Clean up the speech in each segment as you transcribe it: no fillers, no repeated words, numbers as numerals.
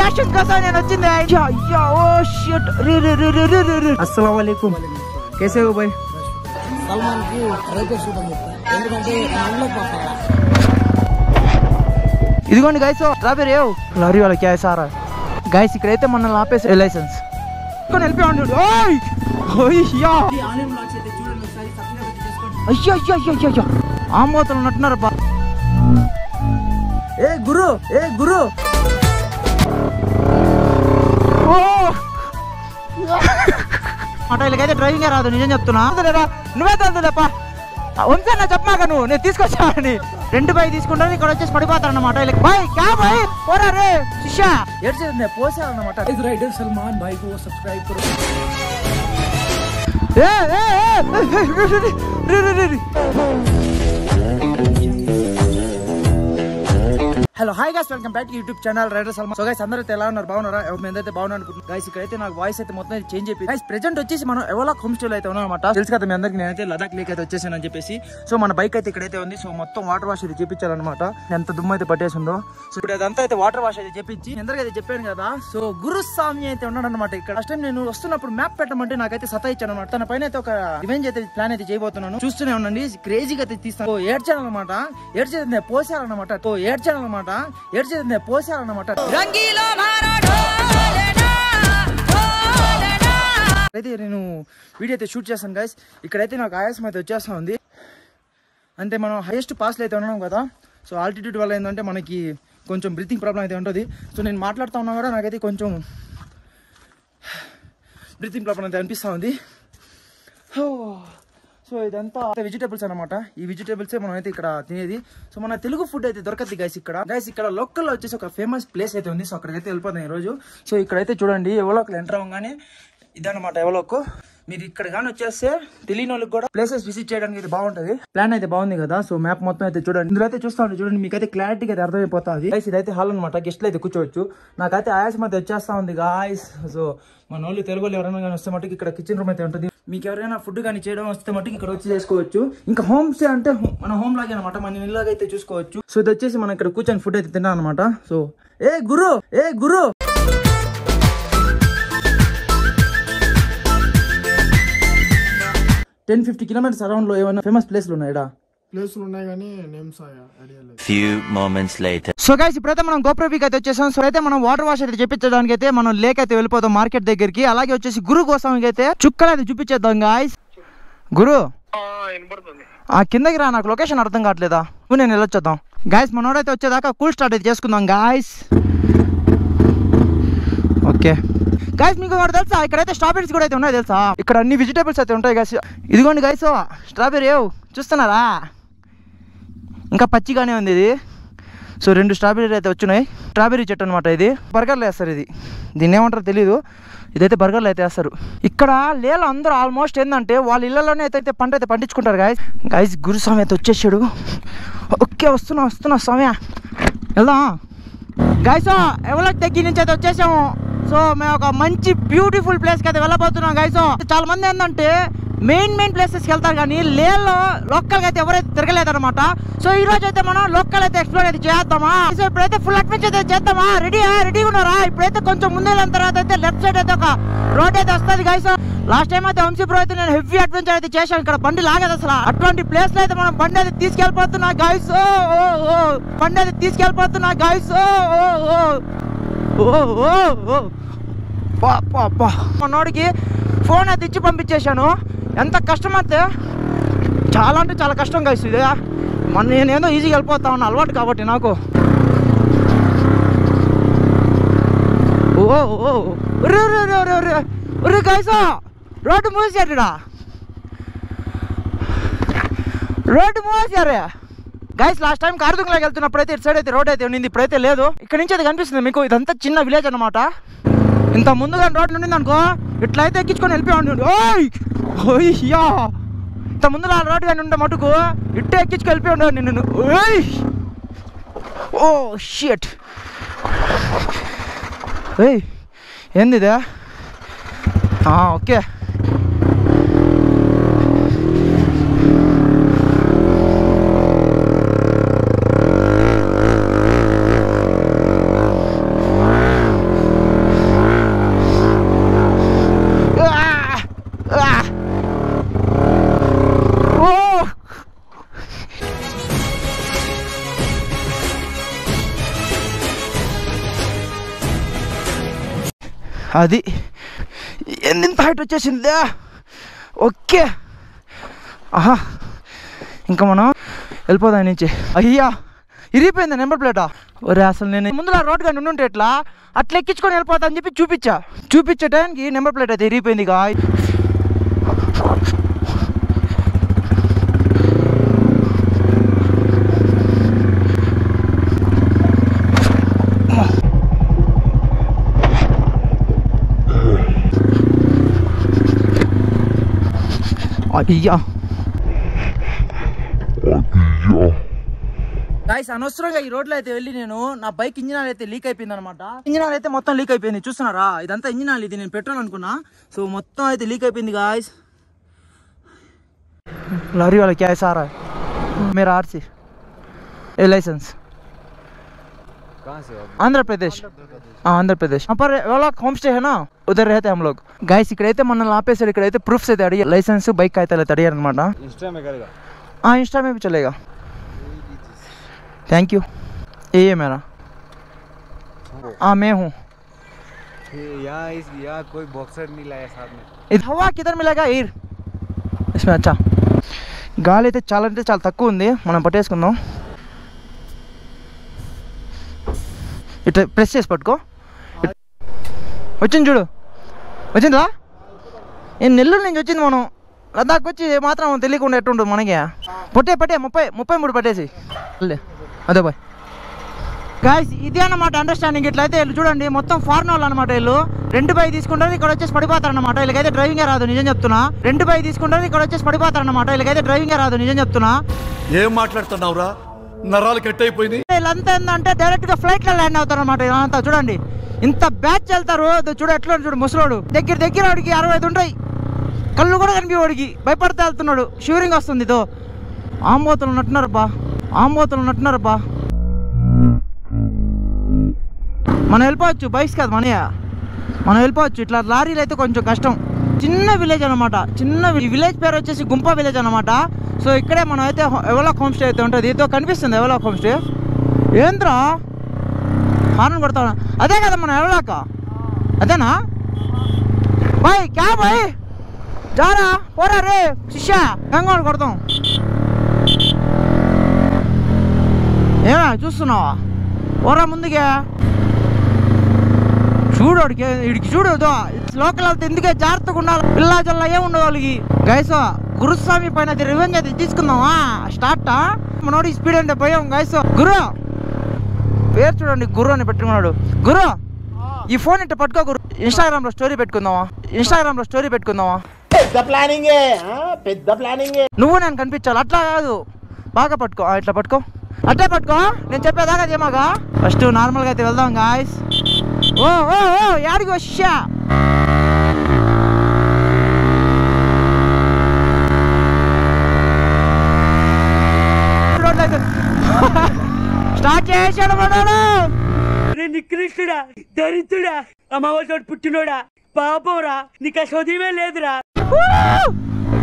Reaction కోసం నేను వచ్చింది. अस्सलाम वालेकुम, कैसे हो भाई? सलमान की రైటర్ షూట్ అని చెప్పారు, ఎందుకంటే ఇదిగోండి గైస్ స్ట్రాబెరీ లారీ వాళ్ళ క్యా సారా గైస్ ఇక్కడైతే మనల్ని ఆపేసి లైసెన్స్ వెళ్ళిపోయాడు. అయ్యో ఆమోతలు ఉన్నట్టున్నారు బా. ఏ గురు అట వీళ్ళకైతే డ్రైవింగే రాదు, నిజం చెప్తున్నా. నువ్వే తెలుదులేపా వంశా చెప్పమాక నువ్వు, నేను తీసుకొచ్చానని 2 బై తీసుకుంటాను. ఇక్కడ వచ్చేసి పడిపోతారన్నమాట వీళ్ళకి. బాయ్ క్యా బాయ్ పోరా రే శిష్యా ఏడ్చేది పోసారన్నమాట. రైటర్ సల్మాన్ భాయ్ को सब्सक्राइब करो. Hello hi guys, welcome back to YouTube channel rider Salman. So guys అందరూ ఎలా ఉన్నారు, బాగున్నారా? మేమైతే బాగున్నాను అనుకుంటున్నాను గైస్. ఇక్కడైతే నాకు వాయిస్ అయితే మొత్తం చేంజ్ అయిపోయింది గైస్. ప్రెజెంట్ వచ్చేసి మనం ఎవలాక్ హోమ్ స్టే అయితే ఉన్నాం అనమాట. తెలుసు కదా మీ అందరికి, నేనైతే లదాఖ్ లేక్ అయితే వచ్చేసాను అని చెప్పేసి. సో మన బైక్ అయితే ఇక్కడైతే ఉంది. సో మొత్తం వాటర్ వాష్ అయితే చేపించాలన్నమాట. ఎంత దుమ్ము అయితే పట్టేసిందో. సో ఇప్పుడు అదంతా అయితే వాటర్ వాష్ అయితే చేపించి అందరికీ అయితే చెప్పాను కదా. సో గురుస్వామి అయితే ఉన్నాడు అనమాట ఇక్కడ. ఫస్ట్ టైం నేను వస్తున్నప్పుడు మ్యాప్ పెట్టమంటే నాకైతే సతా ఇచ్చాను అనమాట. తన పైన అయితే ఒక రివెంజ్ అయితే ప్లాన్ అయితే చేయబోతున్నాను. చూస్తూనే ఉండండి, క్రేజీగా అయితే తీస్తాను. ఏడ్చానమాట, ఏడ్చేది పోసారనమాట, ఏడ్చేది పోసారన్నమాట. అయితే నేను వీడియో అయితే షూట్ చేస్తాను గైస్. ఇక్కడైతే నాకు ఆయాసం అయితే వచ్చేస్తా ఉంది. అంటే మనం హైయెస్ట్ పాస్లో అయితే ఉన్నాం కదా. సో ఆల్టిట్యూడ్ వల్ల ఏంటంటే మనకి కొంచెం బ్రీతింగ్ ప్రాబ్లం అయితే ఉంటుంది. సో నేను మాట్లాడుతూ ఉన్నా కూడా నాకైతే కొంచెం బ్రీతింగ్ ప్రాబ్లం అయితే అనిపిస్తూ ఉంది. సో ఇదంతా వెజిటేబుల్స్ అనమాట. ఈ వెజిటేబుల్సే మనం అయితే ఇక్కడ తినేది. సో మన తెలుగు ఫుడ్ అయితే దొరకదు గైస్ ఇక్కడ. గైస్ ఇక్కడ లోకల్ వచ్చేసి ఒక ఫేమస్ ప్లేస్ అయితే ఉంది. సో అక్కడికైతే వెళ్ళిపోతాం ఈ రోజు. సో ఇక్కడైతే చూడండి ఎవలోకి ఎంటర్ అవ్వగానే ఇదన్నమాట ఎవలోకు. మీరు ఇక్కడ కానీ వచ్చేస్తే తెలియని వాళ్ళకి కూడా ప్లేసెస్ విజిట్ చేయడానికి అయితే బాగుంటది. ప్లాన్ అయితే బాగుంది కదా. సో మ్యాప్ మొత్తం అయితే చూడండి, ఇందులో అయితే చూస్తా ఉంటే చూడండి, మీకైతే క్లారిటీగా అయితే అర్థమైపోతుంది. గైస్ ఇదైతే హాల్ అనమాట, గెస్ట్లు అయితే కూర్చోవచ్చు. నాకైతే ఆయాసం అయితే వచ్చేస్తా ఉంది గాయస్. సో మన వాళ్ళు తెలుగు వాళ్ళు ఎవరైనా కానీ వస్తే మటుకు ఇక్కడ కిచెన్ రూమ్ అయితే ఉంటుంది. మీకు ఎవరైనా ఫుడ్ కానీ చేయడం వస్తే మటుకు ఇక్కడ వచ్చి చేసుకోవచ్చు. ఇంకా హోమ్ స్టే అంటే మన హోమ్ లాగే అనమాట, మన ఇల్లాగా అయితే చూసుకోవచ్చు. సో ఇది వచ్చేసి మనం ఇక్కడ కూర్చొని ఫుడ్ అయితే తిన్నాం అనమాట. సో ఏ గురు 10-50 కిలోమీటర్స్ అరౌండ్ లో ఏమైనా ఫేమస్ ప్లేస్లు ఉన్నాయా? ప్లేస్లు ఉన్నాయి కానీ నేమ్స్ ఐడియా లేదు. Few moments later. So guys ఇప్పుడైతే మనం గోప్రవీక్ అయితే వచ్చేసాం. సో అయితే మనం వాటర్ వాష్ అయితే చూపించడానికి అయితే మనం లేక్ అయితే వెళ్ళిపోతాం మార్కెట్ దగ్గరికి. అలాగే వచ్చేసి గురు కోసం అయితే చుక్కలు అయితే చూపించేద్దాం గాయస్. గురు ఆ కిందకి రా, నాకు లొకేషన్ అర్థం కావట్లేదా? నేను వెళ్ళొచ్చేద్దాం గాయస్. మనోడైతే వచ్చేదాకా కూల్ స్టార్ట్ అయితే చేసుకుందాం గాయస్. ఓకే గైస్, మీకు కూడా తెలుసా ఇక్కడైతే స్ట్రాబెరీస్ కూడా అయితే ఉన్నాయి తెలుసా? ఇక్కడ అన్ని వెజిటేబుల్స్ అయితే ఉంటాయి గైస్. ఇదిగోండి గైస్ స్ట్రాబెరీ చూస్తున్నారా? ఇంకా పచ్చిగానే ఉంది ఇది. సో 2 స్ట్రాబెరీ అయితే వచ్చినాయి. స్ట్రాబెరీ చెట్టు అనమాట ఇది. బర్గర్లు వేస్తారు ఇది, దీన్ని ఏమంటారో తెలీదు. ఇదైతే బర్గర్లు అయితే వేస్తారు. ఇక్కడ లేలో అందరూ ఆల్మోస్ట్ ఏంటంటే వాళ్ళ ఇళ్లలోనే అయితే పంట అయితే పండించుకుంటారు గైస్. గురుస్వామి అయితే వచ్చేసాడు. ఓకే వస్తున్నా స్వామి, వెళ్దాం గైస్. ఎవరికి దగ్గర నుంచి అయితే వచ్చేసాము. సో మేము ఒక మంచి బ్యూటిఫుల్ ప్లేస్కి అయితే వెళ్ళబోతున్నాం గైస్. చాలా మంది ఏంటంటే మెయిన్ ప్లేసెస్కి వెళ్తారు కానీ లేలో లోకల్గా అయితే ఎవరైతే తిరగలేదు అనమాట. సో ఈ రోజు అయితే మనం లోకల్ అయితే ఎక్స్ప్లోర్ అయితే చేద్దామా. సో ఇప్పుడైతే ఫుల్ అడ్వెంచర్ అయితే చేద్దామా. రెడీగా ఉన్నారా? ఇప్పుడైతే కొంచెం ముందు వెళ్ళిన తర్వాత అయితే లెఫ్ట్ సైడ్ అయితే ఒక రోడ్ అయితే వస్తుంది గైస్. లాస్ట్ టైం అయితే వంశీ బ్రో అయితే నేను హెవీ అడ్వెంచర్ అయితే చేశాను. ఇక్కడ బండి లాగదు అసలు. అటువంటి ప్లేస్ లో అయితే మనం బండి అయితే తీసుకెళ్ళిపోతున్నా గైస్. బండి అయితే తీసుకెళ్ళిపోతున్నా గైస్. మనోడికి ఫోన్ అయితే ఇచ్చి పంపించేశాను. ఎంత కష్టం అంటే చాలా కష్టం గైస్ ఇది. నేనేదో ఈజీగా వెళ్ళిపోతా ఉన్నా అలవాటు కాబట్టి నాకు. గైస్ రోడ్డు మూసేసారు గైస్. లాస్ట్ టైం కార్దుంగ్లోకి వెళ్తున్నప్పుడు అయితే ఇటు సైడ్ అయితే రోడ్ అయితే ఉండింది, ఇప్పుడైతే లేదు. ఇక్కడ నుంచి అయితే కనిపిస్తుంది మీకు. ఇదంతా చిన్న విలేజ్ అనమాట. ఇంత ముందుగా రోడ్ ఉండింది అనుకో, ఇట్లయితే ఎక్కించుకొని వెళ్ళిపోయాడు. ఇంత ముందు రోడ్డు కానీ ఉండే మటుకు ఇట్టే ఎక్కించుకు వెళ్ళిపోయాడు నిన్ను. ఓ షిట్, ఏంది ఇదే? ఓకే అది ఎంత హైట్ వచ్చేసిందా. ఓకే ఆహా ఇంకా మనం వెళ్ళిపోదాం నుంచి. అయ్యా ఇరిగిపోయిందా నెంబర్ ప్లేటా. ఒరే అసలు నేను ముందులా రోడ్ కానీ ఉండుంటే ఎట్లా అట్లా ఎక్కించుకొని వెళ్ళిపోతా అని చెప్పి చూపించే టైంకి నెంబర్ ప్లేట్ అయితే ఇరిగిపోయింది. అయ్యా గాయ్స్ అనవసరంగా ఈ రోడ్లో అయితే వెళ్ళి నేను నా బైక్ ఇంజిన్ ఆయిల్ అయితే లీక్ అయిపోయింది అనమాట. ఇంజిన్ ఆయిల్ అయితే మొత్తం లీక్ అయిపోయింది. చూస్తున్నారా ఇదంతా ఇంజిన్ ఆయిల్. ఇది నేను పెట్రోల్ అనుకున్నా. సో మొత్తం అయితే లీక్ అయిపోయింది గాయ్స్. లారీ वाला क्या है सारा मेरा आरसी ए लाइसेंस कहाँ से हो? आंध्र प्रदेश. आंध्र प्रदेश पर वाला होम स्टे है ना उधर रहते हम लोग. गाइस ఇక్కడైతే మనల్ని ఆపేసాడు. ఇక్కడైతే ప్రూఫ్స్ అయితే అడిగారు. లైసెన్స్ బైక్ కాగితాలు అయితే అడిగారు అనమాట. इंस्टा में करेगा? हाँ इंस्टा में भी चलेगा. Thank you. ये मेरा हाँ मैं हूँ. यहाँ कोई बॉक्सर नहीं लाया साथ में. ఇది హవా కిధర్ మిలేగా ఎయిర్ इसमें. अच्छा గాలి అయితే చాలా తక్కువ ఉంది. మనం పట్టేసుకుందాం. ఇట్లా ప్రెస్ చేసి పట్టుకో. వచ్చింది చూడు. వచ్చిందా? నేను నెల్లూరు నుంచి వచ్చింది. మనం లద్దాఖ్ వచ్చి మాత్రం తెలియకుండా ఎట్టుంటుంది మనకి. పట్టే 33 పట్టేసి అదే బాయ్. గాయ్స్ ఇదే అన్నమాట అండర్స్టాండింగ్. ఇట్లయితే వీళ్ళు చూడండి మొత్తం ఫారెన్ వాళ్ళు అనమాట. వీళ్ళు 2 బై తీసుకుంటారు, ఇక్కడ వచ్చేసి పడిపోతారు అన్నమాట. వీళ్ళకైతే డ్రైవింగే రాదు నిజం చెప్తున్నా. 2 బై తీసుకుంటారు, ఇక్కడ వచ్చేసి పడిపోతారు అన్నమాట. వీళ్ళకైతే డ్రైవింగే రాదు నిజం చెప్తున్నా. ఏం మాట్లాడుతున్నావురా, నరాలు కట్ అయిపోయింది. వీళ్ళంతా ఏంటంటే డైరెక్ట్ గా ఫ్లైట్ లో ల్యాండ్ అవుతారు అనమాట. ఇదంతా చూడండి ఇంత బ్యాచ్ వెళ్తారు. చూడు ఎట్లా చూడు ముసలోడు దగ్గర వాడికి 65 ఉంటాయి. కళ్ళు కూడా కనిపి వాడికి భయపడితే వెళ్తున్నాడు. షూరింగ్ వస్తుంది. ఇదో ఆంబోతులు నట్టున్నారబ్బా. మనం వెళ్ళిపోవచ్చు. బైక్స్ కాదు మనం వెళ్ళిపోవచ్చు. ఇట్లా లారీలు అయితే కొంచెం కష్టం. చిన్న విలేజ్ అనమాట. విలేజ్ పేరు వచ్చేసి గుంప విలేజ్ అనమాట. సో ఇక్కడే మనం అయితే ఎవలాక్ హోమ్ స్టే అయితే ఉంటుంది. ఇదో కనిపిస్తుంది ఎవలాక్ హోమ్ స్టే. ఏంద్రా హార్న్ కొడతా. అదే కదా మనం ఎవలాక అదేనా బాయ్? క్యా బాయ్ జారా పోరా రే శిష్యా గంగోడు కొడతాం. ఏనా చూస్తున్నావా? పోరా ముందుగా చూడు. వీడికి చూడు లోకల్ వెళ్తే ఎందుకే జాగ్రత్తగా ఉండాలి. పిల్లా జల్లా ఏముండదు వాళ్ళకి. గైస్ గురుస్వామి పైన రివెంజ్ అయితే తీసుకుందామా? స్టార్ట్ మనోడి స్పీడ్ అంటే భయం. గైస్ గురు పేరు చూడండి, గురు అని పెట్టుకున్నాడు. గురు ఈ ఫోన్ ఇట్లా పట్టుకో గురు. ఇన్స్టాగ్రామ్ లో స్టోరీ పెట్టుకుందామా? పెద్ద ప్లానింగ్. నువ్వు నేను కనిపించాలి. అట్లా కాదు, బాగా పట్టుకో. ఇట్లా పట్టుకో, అట్లా పట్టుకో. నేను చెప్పేదాకా ఏమాగా. ఫస్ట్ నార్మల్గా అయితే వెళ్దాం గాయస్. ఓ యాడికి వచ్చా? స్టార్ట్ చేసాడు మనోడు. నికృష్టుడా, దరిద్రుడా, అమ్మవారి పుట్టినోడా, పాపంరా, నీకు ఆ చదివే లేదురా.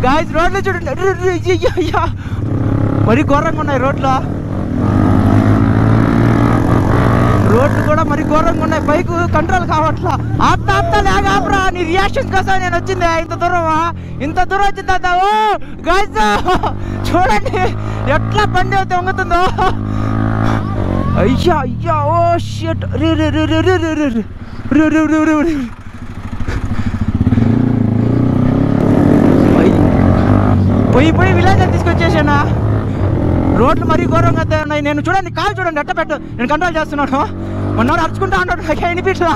గాయస్ రోడ్లు చూడండి మరి ఘోరంగా ఉన్నాయి. రోడ్లు కూడా మరి ఘోరంగా ఉన్నాయి. బైక్ కంట్రోల్ కావట్లా. ఆప్తా లేగాపరా. నీ రియాక్షన్ కోసం నేను వచ్చింది. ఇంత దూరం వచ్చిందా? ఓ గాయస్ చూడండి ఎట్లా బండి అయితే వంగుతుందో. అయ్యా ఓ షిట్. పోయి విలేజ్ తీసుకొచ్చేసానా. రోడ్లు మరీ ఘోరంగా ఉన్నాయి. నేను చూడండి కాలు చూడండి ఎట్ట పెట్టు. నేను కంట్రోల్ చేస్తున్నాను. మొన్నోడు అరుచుకుంటా ఉన్నాడు. వినిపించలా.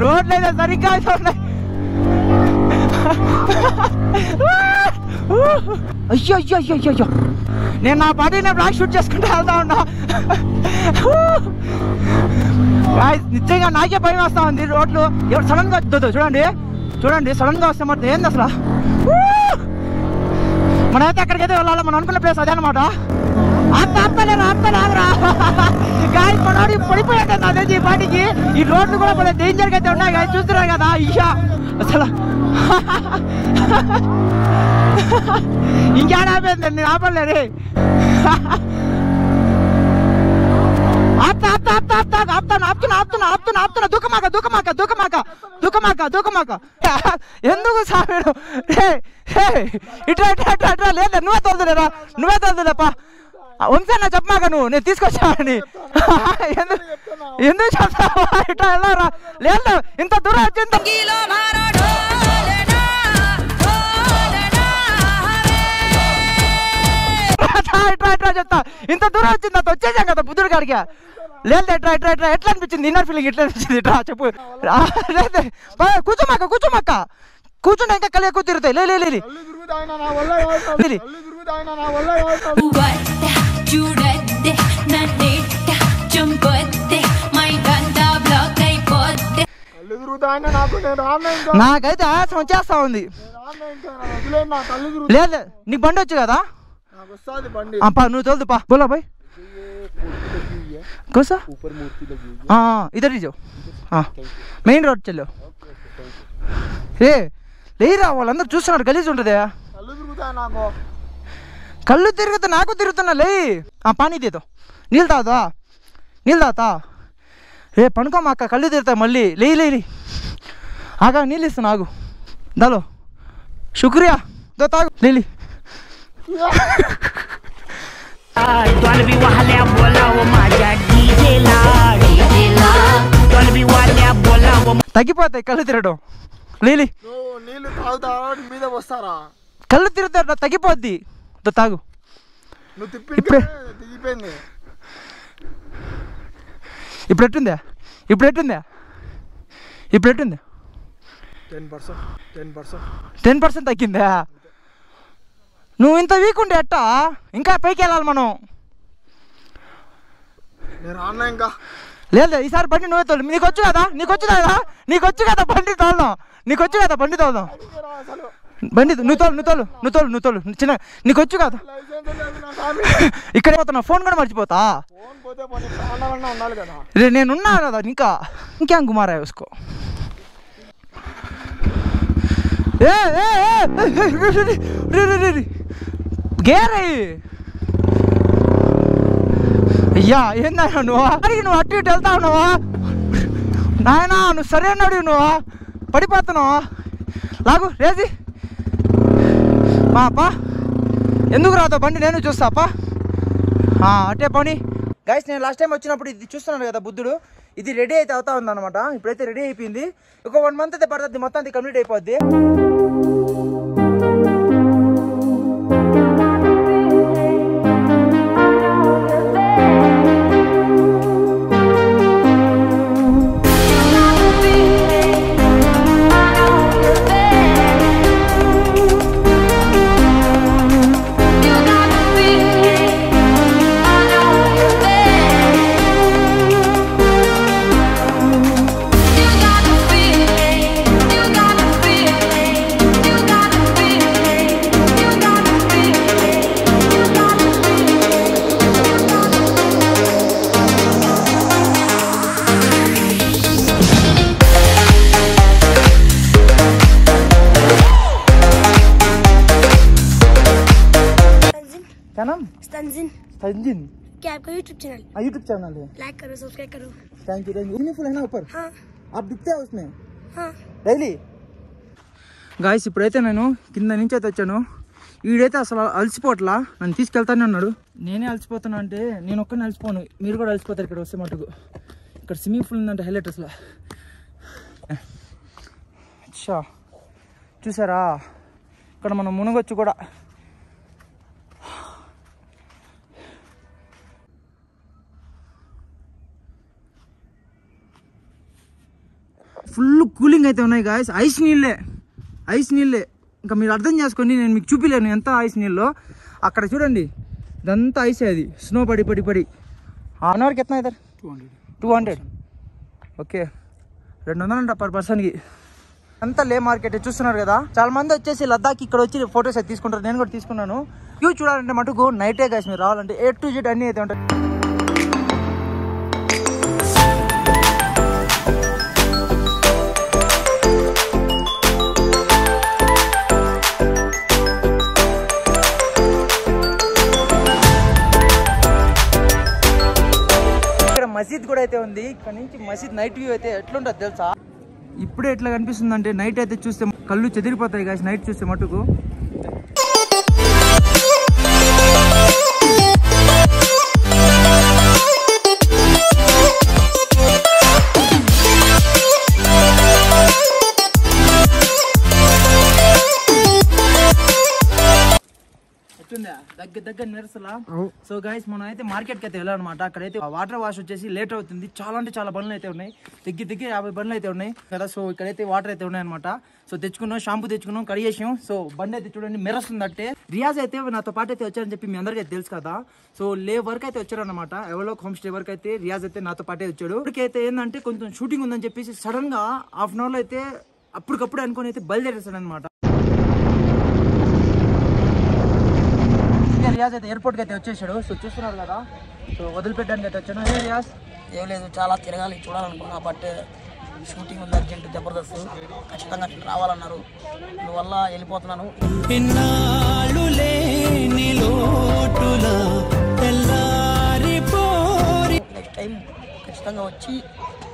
రోడ్లు అయితే సరిగ్గా అయితే ఉన్నాయి. అయ్యో నేను నా పార్టీని బ్లాక్ షూట్ చేసుకుంటూ వెళ్తా ఉన్నా. నిజంగా నాకే భయం వేస్తా ఉంది. రోడ్లు ఎవరు సడన్ గా చూడండి సడన్ గా వస్తే మరి ఏంది అసలు. మనమైతే ఎక్కడికైతే వెళ్ళాలి. మనం అనుకున్న ప్లేస్ అదే అనమాట. మనోడి పడిపోయాడు నా తెలిసి ఈ పాటికి. ఈ రోడ్లు కూడా కొంచెం డేంజర్గా అయితే ఉన్నాయి గాయ. చూస్తున్నారు కదా అయ్యా అసలు. ఇంకేడ ఆపేది నేను ఆపలేదు. ఆపుతున్నా దూకమాక ఎందుకు సామేడు ఇట్లా లేదా నువ్వే తోలుదులేపా వంశన్నా చెప్పమాక నువ్వు నేను తీసుకొచ్చావని ఎందుకు చెప్తావా ఇట్లా వెళ్ళారా లేదు ఇంత దూరం వచ్చింది ఇట్లా చెప్తా ఇంత దూరం వచ్చింది అంత వచ్చేసాం కదా బుద్ధుడి కాడికి లేదు ఎట్లా అనిపించింది ఇన్నర్ ఫీలింగ్ ఎట్లా అనిపించింది ఇట్లా చెప్పు లేదు కూర్చోమాక కూర్చుంటే ఇంకా కళ్ళు ఎక్కువ తిరుగుతాయి లేదు నాకైతే ఆయాసం వచ్చేస్తా ఉంది లేదు నీకు బండి వచ్చు కదా నువ్వు తోలుదు పా బోలా భాయ్ कोसा ऊपर मूर्ति लगी हुई है हाँ इधर ही जाओ हाँ మెయిన్ రోడ్ చల్లో లేరా వాళ్ళందరూ చూస్తున్నారు గలీజ్ ఉంటుంది కళ్ళు తిరుగుతా నాకు తిరుగుతున్నా లే పానీ దేదో నీళ్ళు తాగుతా పనుకోమా అక్క కళ్ళు తిరుగుతాయి మళ్ళీ లే ఆగా నీళ్ళు ఇస్తాను ఆగు దాలో శుక్రియా దో తాగు లేలి తగ్గిపోతాయి కళ్ళు తిరగడం లేలి మీద వస్తారా కళ్ళు తిరుగుతా తగ్గిపోద్ది తాగు ఇప్పుడు ఎట్టుందా 10% తగ్గిందా నువ్వు ఇంత వీక్ ఉండే అట్టా ఇంకా పైకి వెళ్ళాలి మనం లేదు ఈసారి బండి నువ్వే తోలు నీకు వచ్చు కదా బండి తోలుదాం బండి నువ్వు తోలు చిన్న నీకు వచ్చు కదా ఇక్కడ పోతున్నా ఫోన్ కూడా మర్చిపోతా నేనున్నా కదా ఇంకేం కుమారా చూసుకో గేర్ అయ్యా ఏందా నువ్వు అటు ఇటు వెళ్తా ఉన్నావా నాయనా నువ్వు సరైనడు నువ్వు పడిపోతున్నావా లాగు రేజీ పా ఎందుకు రాతో బండి నేను చూస్తాపా అటే పని గైస్ నేను లాస్ట్ టైం వచ్చినప్పుడు ఇది చూస్తున్నాను కదా బుద్ధుడు ఇది రెడీ అయితే అవుతా ఉందన్నమాట ఇప్పుడైతే రెడీ అయిపోయింది ఒక 1 month అయితే పడుతుంది మొత్తం అది కంప్లీట్ అయిపోద్ది क्या नाम? तंजिन क्या आपका यूट्यूब चैनल? यूट्यूब चैनल है लाइक करो सब्सक्राइब करो थैंक यू यूनिफुल है ना ऊपर हाँ आप दिखते हैं उसमें हाँ డైలీ గాయస్ ఇప్పుడైతే నేను కింద నుంచి అయితే వచ్చాను వీడైతే అసలు అలసిపోట్లా నన్ను తీసుకెళ్తానే అన్నాడు నేనే అలసిపోతున్నా అంటే నేను ఒక్కనే అలసిపోను మీరు కూడా అలసిపోతారు ఇక్కడ వస్తే మటుకు ఇక్కడ స్విమ్మింగ్ పూల్ ఉందంటే హైలైట్ అసలు అచ్చా చూసారా ఇక్కడ మనం మునగొచ్చు కూడా ఫుల్ కూలింగ్ అయితే ఉన్నాయి గాయస్ ఐస్ నీళ్ళే ఇంకా మీరు అర్థం చేసుకోండి నేను మీకు చూపిలేను ఎంత ఐస్ నీళ్ళు అక్కడ చూడండి ఇదంతా ఐసే అది స్నో పడి 1 అవర్కి ఎత్తున్నా ఇద్దరు 200 ఓకే 200 అంట పర్ పర్సన్కి అంతా లే మార్కెట్ చూస్తున్నారు కదా చాలా మంది వచ్చేసి లద్దాఖ్ ఇక్కడ వచ్చి ఫొటోస్ అయితే తీసుకుంటారు నేను కూడా తీసుకున్నాను వ్యూ చూడాలంటే మటుకు నైటే గాయస్ మీరు రావాలంటే A to Z అన్నీ అయితే ఉంటాయి మసీద్ కూడా అయితే ఉంది. ఇక్కడ నుంచి మసీద్ నైట్ వ్యూ అయితే ఎట్లుంటుంది తెలుసా? ఇప్పుడే ఎట్లా కనిపిస్తుంది అంటే నైట్ అయితే చూస్తే కళ్ళు చెదిరిపోతాయి గాయస్, నైట్ చూస్తే మటుకు. దగ్గర నిరసలా. సో గైస్ మనం అయితే మార్కెట్ కి అయితే వెళ్ళాలన్నమాట. అక్కడైతే వాటర్ వాష్ వచ్చేసి లేట్ అవుతుంది. చాలా అంటే చాలా బండ్లు అయితే ఉన్నాయి, దగ్గర 50 బండ్లు అయితే ఉన్నాయి కదా. సో ఇక్కడైతే వాటర్ అయితే ఉన్నాయి అనమాట. సో తెచ్చుకున్నాం, షాంపూ తెచ్చుకున్నాం, కడిగేసాం. సో బండి అయితే చూడండి మెరుస్తుంది అంటే. రియాజ్ అయితే నాతో పాటు అయితే వచ్చారని చెప్పి మీ అందరికీ తెలుసు కదా. సో లే వర్క్ అయితే వచ్చారనమాట, ఎవరో హోమ్ స్టే వర్క్ అయితే రియాజ్ అయితే నాతో పాటే వచ్చాడు. ఇప్పటికైతే ఏంటంటే కొంచెం షూటింగ్ ఉందని చెప్పేసి సడన్ గా హాఫ్ అన్ అవర్ లో అయితే అప్పటికప్పుడు అనుకుని అయితే బయలుదేరేస్తాడు అనమాట. రియాజ్ అయితే ఎయిర్పోర్ట్ కి అయితే వచ్చేసాడు. సో చూస్తున్నారు కదా, సో వదిలిపెట్టడానికి అయితే వచ్చాను. ఏ రియాజ్? ఏం లేదు, చాలా తిరగాలి, చూడాలనుకున్నా. బట్ షూటింగ్ ఉంది అర్జెంట్, జబర్దస్త్, ఖచ్చితంగా రావాలన్నారు. అందువల్ల వెళ్ళిపోతున్నాను. నెక్స్ట్ టైం ఖచ్చితంగా వచ్చి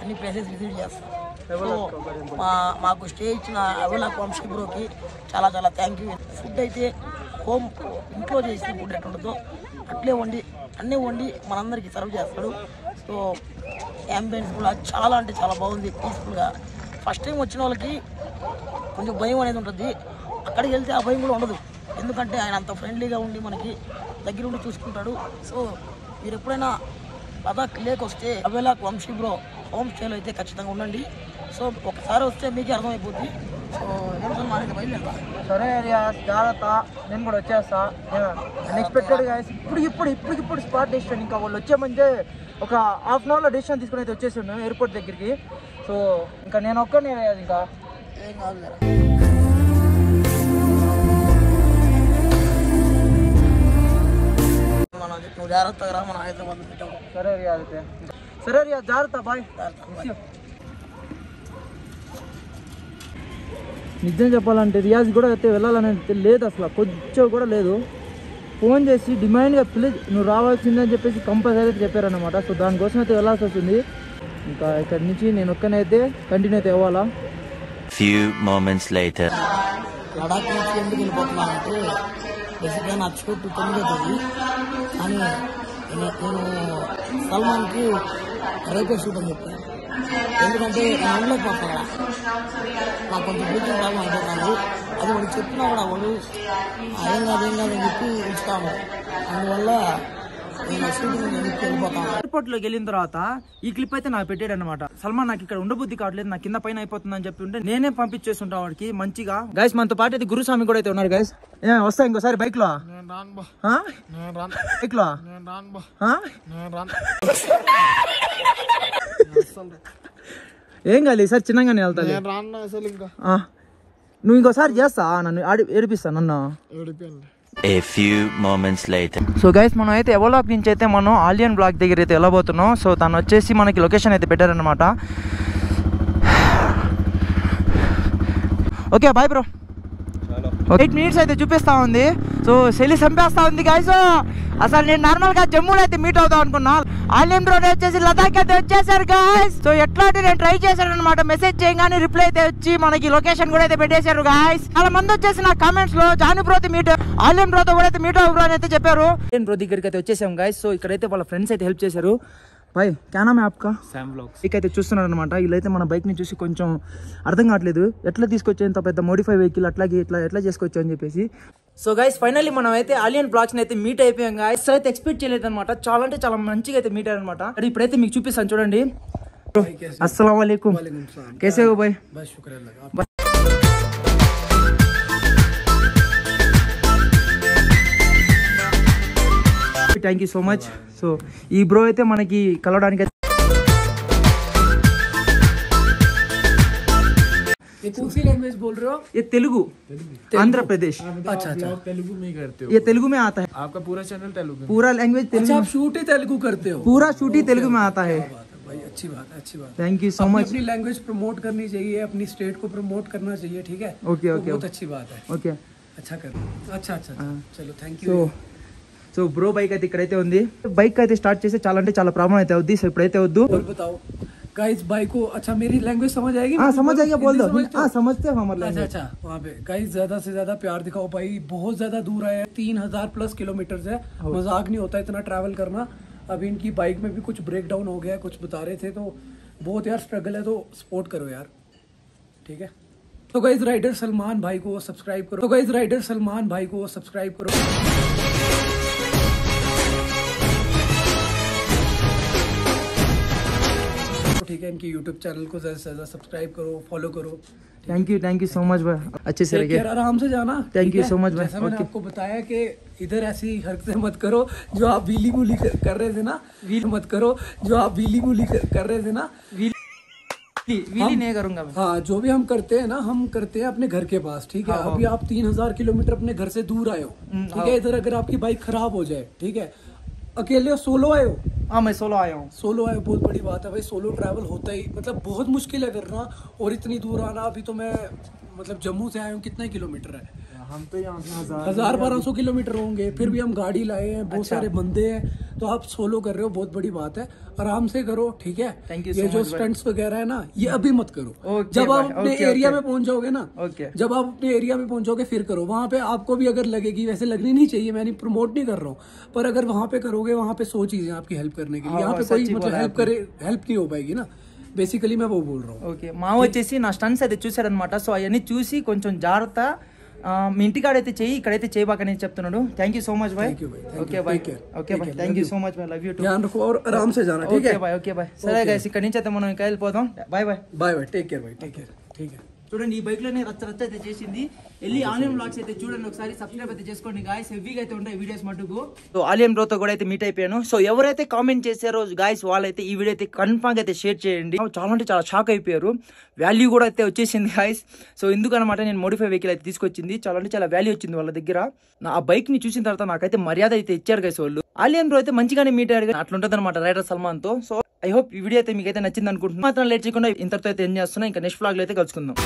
అన్ని ప్లేసెస్ విజిట్ చేస్తాను. సో మాకు స్టే ఇచ్చిన అవెలాక్ వంశీ బ్రోకి చాలా చాలా థ్యాంక్ యూ. ఫుడ్ అయితే హోమ్ ఇంట్లో చేసిన ఫుడ్ ఎట్లా ఉంటుందో అట్లే అన్నీ వండి మనందరికీ సర్వ్ చేస్తాడు. సో యాంబియన్స్ కూడా చాలా అంటే చాలా బాగుంది, పీస్ఫుల్గా. ఫస్ట్ టైం వచ్చిన వాళ్ళకి కొంచెం భయం అనేది ఉంటుంది, అక్కడికి వెళ్తే ఆ భయం కూడా ఉండదు. ఎందుకంటే ఆయన అంత ఫ్రెండ్లీగా ఉండి మనకి దగ్గరుండి చూసుకుంటాడు. సో మీరు ఎప్పుడైనా లదాఖ్ లేక్ వస్తే అవెలాక్ వంశీ బ్రో హోమ్ స్టేలో అయితే ఖచ్చితంగా ఉండండి. సో ఒకసారి వస్తే మీకే అర్థమైపోద్ది. సో ఏం బయలుదేరా. సరే రియాజ్, జాగ్రత్త, నేను కూడా వచ్చేస్తా. అన్ఎక్స్పెక్టెడ్ గా ఇప్పుడు స్పాట్ డెసిషన్. ఇంకా వాళ్ళు వచ్చేమంటే ఒక హాఫ్ అన్ అవర్లో డెసిషన్ తీసుకుని అయితే వచ్చేసాను ఎయిర్పోర్ట్ దగ్గరికి. సో ఇంకా నేను ఒక్కనే ఇంకా ఏం కాదు. నువ్వు జాగ్రత్తగా రా, మన హైదరాబాద్ పెట్టాము. సరే రియాజ్ జాగ్రత్త, బాయ్. నిజం చెప్పాలంటే రియాజ్ కూడా అయితే వెళ్ళాలని లేదు, అసలు కొంచెం కూడా లేదు. ఫోన్ చేసి డిమాండ్గా ప్లీజ్ నువ్వు రావాల్సిందని చెప్పేసి కంపల్సరీ అయితే చెప్పారనమాట. సో దానికోసం అయితే వెళ్ళాల్సి వస్తుంది. ఇంకా ఇక్కడ నుంచి నేను ఒక్కనైతే కంటిన్యూ అయితే అవ్వాలా. లడాక్ నుంచి ఎందుకు వెళ్ళిపోతున్నానంటే బేసిక్గా నా చోటు 9 అవుతుంది. కానీ నేను సల్మాన్కి రేపే షూట్ అని చెప్పాను. ఎందుకంటే నేను ఉండలేకపోతాను కదా, నాకు కొంచెం బ్రీతింగ్ ప్రాబ్లం అయిపోతుంది. అది వాడు చెప్పినా కూడా వాడు ఏం కాదని చెప్పి ఉంచుతాము. అందువల్ల నేను షూటింగ్ వెళ్ళిపోతాను. ఎయిర్పోర్ట్ లోకి వెళ్ళిన తర్వాత ఈ క్లిప్ అయితే నాకు పెట్టాడు అనమాట. సల్మాన్ నాకు ఇక్కడ ఉండబుద్ధి కావట్లేదు, నాకు కింద పైన అయిపోతుంది అని చెప్పి ఉంటే నేనే పంపించేస్తుంటా వాడికి మంచిగా. గైస్ మనతో పాటు అయితే గురుస్వామి కూడా అయితే ఉన్నారు. గైస్ వస్తా ఇంకోసారి బైక్ లో ఏం కాదు, ఈసారి చిన్నగానే వెళ్తా. నువ్వు ఇంకోసారి చేస్తా, నన్ను ఏడిపిస్తా, నన్ను. A few moments later. So guys మనం అయితే ఎవలాక్ నుంచి అయితే మనం ఆలియన్ బ్లాక్ దగ్గర అయితే వెళ్ళబోతున్నాం. సో తను వచ్చేసి మనకి లొకేషన్ అయితే పెట్టారనమాట. Okay bye bro. 8 మినిట్స్ అయితే చూపిస్తా ఉంది. సో సెలి చంపేస్తా ఉంది గైస్. అసలు నేను నార్మల్గా జమ్మూలో అయితే మీట్ అవుతాం అనుకున్నా. ఆలియన్ రోడ్ వచ్చేసి లదాఖ్ అయితే వచ్చేసారు గైస్. సో ఎట్లా అంటే నేను ట్రై చేశాను అనమాట. మెసేజ్ చేయగానే రిప్లై అయితే వచ్చి మనకి లొకేషన్ కూడా అయితే పెట్టేశారు గైస్. చాలా మంది వచ్చేసి నా కామెంట్స్ లో జానీ బ్రోతో మీట్, ఆలియన్ బ్రోతో కూడా అయితే మీట్ అవ్వరు అని అయితే చెప్పారు. ఆలియన్ బ్రో దగ్గరికి అయితే వచ్చేసాం గైస్. సో ఇక్కడైతే వాళ్ళ ఫ్రెండ్స్ అయితే హెల్ప్ చేశారు. भाई क्या नाम है आपका? Sam vlogs. ఇకైతే చూస్తున్నారు అన్నమాట. వీళ్ళైతే మన బైక్ ని చూసి కొంచెం అర్థం కావట్లేదు ఎట్లా తీసుకొచ్చారు ఇంత పెద్ద మోడిఫై వెహికల్ అట్లాగే ఎట్లా చేసుకోవచ్చు అని చెప్పేసి. సో గైస్ ఫైనల్లీ మనం అయితే ఆలియన్ బ్లాగ్స్ ని అయితే మీట్ అయిపోయాం గైస్. అసలు అయితే ఎక్స్పెక్ట్ చేయలేదు అనమాట. చాలా అంటే చాలా మంచిగా అయితే మీట్ అయ్యారు అనమాట. ఇప్పుడైతే మీకు చూపిస్తాను చూడండి. अस्सलाम वालेकुम, कैसे हो भाई? बस शुक्र अल्लाह. Thank you so much. So ఈ బ్రో అయితే మనకి కలవడానికి ये कौन सी लैंग्वेज बोल रहे हो? ये तेलुगु, आंध्र प्रदेश. अच्छा अच्छा, तेलुगु में करते हो? ये तेलुगु में आता है. आपका पूरा चैनल तेलुगु में? पूरा लैंग्वेज तेलुगु. आप शूट ही तेलुगु करते हो? पूरा शूट ही तेलुगु में आता है भाई. अच्छी बात है, अच्छी बात. Thank you so much. अपनी लैंग्वेज प्रमोट करनी चाहिए, अपनी स्टेट को प्रमोट करना चाहिए, ठीक है? ओके ओके, बहुत अच्छी बात है. ओके अच्छा कर, अच्छा अच्छा चलो thank you. So so bro bike అయితే ఇక్కడైతే ఉంది. బైక్ అయితే స్టార్ట్ చేస్తే చాలా అంటే చాలా ప్రాబ్లం అయితే అవుద్ది. సో ఇప్పుడైతే వద్దు. बताओ गाइस बाइक को अच्छा मेरी लैंग्वेज समझ आएगी? हाँ समझ आएगा, बोल दो. हाँ समझते हैं हमारे अच्छा अच्छा वहाँ पे गाइस ज्यादा से ज्यादा प्यार दिखाओ भाई. बहुत ज्यादा दूर आए हैं, 3000+ किलोमीटर है. मजाक नहीं होता इतना ट्रैवल करना. अभी इनकी बाइक में भी कुछ ब्रेक डाउन हो गया, कुछ बता रहे थे, तो बहुत यार स्ट्रगल है, तो सपोर्ट करो यार, ठीक है. तो गाइस राइडर सलमान भाई को सब्सक्राइब करो. तो गाइस राइडर सलमान भाई को सब्सक्राइब करो. ठीक है, इनकी YouTube चैनल को ज्यादा से ज्यादा सब्सक्राइब करो, फॉलो करो. थैंक यू सो मच भाई. अच्छे से रहिए. आराम से जाना. Thank you so much भाई. जैसा मैंने आपको बताया कि इधर ऐसी हरकतें मत करो जो आप व्हीली मूली कर रहे थे ना. व्हील मत करो जो आप व्हीली मूली कर रहे थे ना. व्हीली नहीं करूंगा मैं. हाँ, जो भी हम करते हैं ना, हम करते हैं अपने घर के पास, ठीक है. अभी आप 3000 किलोमीटर अपने घर से दूर आए हो, ठीक है. इधर अगर आपकी बाइक खराब हो जाए, ठीक है, अकेले हो, सोलो आए हो. हाँ मैं सोलो आया हूँ. सोलो आए, बहुत बड़ी बात है भाई. सोलो ट्रैवल होता ही मतलब बहुत मुश्किल है करना, और इतनी दूर आना. अभी तो मैं मतलब जम्मू से आया हूँ, कितने किलोमीटर है? हम तो यहाँ 1000-1200 किलोमीटर होंगे. फिर भी हम गाड़ी लाए हैं, बहुत सारे बंदे हैं, तो आप सोलो कर रहे हो, बहुत बड़ी बात है. आराम से करो, ठीक है. Thank you ये so जो much स्टंट्स वगैरह है ना, ये अभी मत करो. Okay जब आप भाई, अपने okay, एरिया okay. में पहुंच जाओगे ना, Okay. जब आप अपने एरिया में पहुंचोगे फिर करो. वहाँ पे आपको भी अगर लगेगी, वैसे लगनी नहीं चाहिए, मैं नहीं प्रमोट नहीं कर रहा हूँ, पर अगर वहाँ पे करोगे, वहाँ पे 100 चीजें आपकी हेल्प करने के लिए. यहाँ पे कोई मतलब हेल्प नहीं हो पाएगी ना. బేసికలీ मैं वो बोल रहा हूँ. ఓకే మా వచ్చేసి నా స్టన్స్ అయితే చూసారనమాట. సో అవన్నీ చూసి కొంచెం జాగ్రత్త మీ ఇంటికాడైతే చెయ్యి, ఇక్కడైతే చేయబాకని చెప్తున్నాడు. Thank you so much bye. Okay bye. Okay bye. Thank you so much bye. Love you too. ध्यान रखो और आराम से जाना, ठीक है. Okay bye. Okay bye. సరే గైస్, ఇక్కడ నుంచి అయితే మనం ఇంకా వెళ్ళిపోదాం. Bye bye. Bye bye. Take care भाई, टेक केयर, ठीक है. చూడండి ఈ బైక్ లోనే రచ్చ రచ్చ అయితే చేసింది. వెళ్ళి ఆలియం బ్లాగ్స్ అయితే చూడండి ఒకసారి, సబ్స్క్రైబ్ అయితే చేసుకోండి గాయస్. హెవీగా అయితే ఉంటాయి వీడియోస్ మటుకు. సో ఆలియం బ్రోతో కూడా అయితే మీట్ అయిపోయాను. సో ఎవరైతే కామెంట్ చేశారో గాయస్, వాళ్ళైతే ఈ వీడియో అయితే కన్ఫర్మ్ అయితే షేర్ చేయండి. చాలా అంటే చాలా షాక్ అయిపోయారు. వాల్యూ కూడా అయితే వచ్చేసింది గాయస్. సో ఎందుకనమాట నేను మోడిఫై వెహికల్ అయితే తీసుకొచ్చింది. చాలా అంటే చాలా వాల్యూ వచ్చింది వాళ్ళ దగ్గర. ఆ బైక్ ని చూసిన తర్వాత నాకైతే మర్యాద అయితే ఇచ్చారు గైస్ వాళ్ళు. ఆలియం బ్రో అయితే మంచిగానే మీట్ అయ్యారు. అట్లుంటది అనమాట రైడర్ సల్మాన్ తో. సో ఐ హోప్ ఈ వీడియో అయితే మీకు అయితే నచ్చింది అనుకుంటున్నాను. మాత్రం లేట్ చేయకుండా ఇంతతో అయితే ఎంజాయ్ చేస్తున్నా. ఇంకా నెక్స్ట్ వ్లాగ్ లో అయితే కలుసుకుందాం.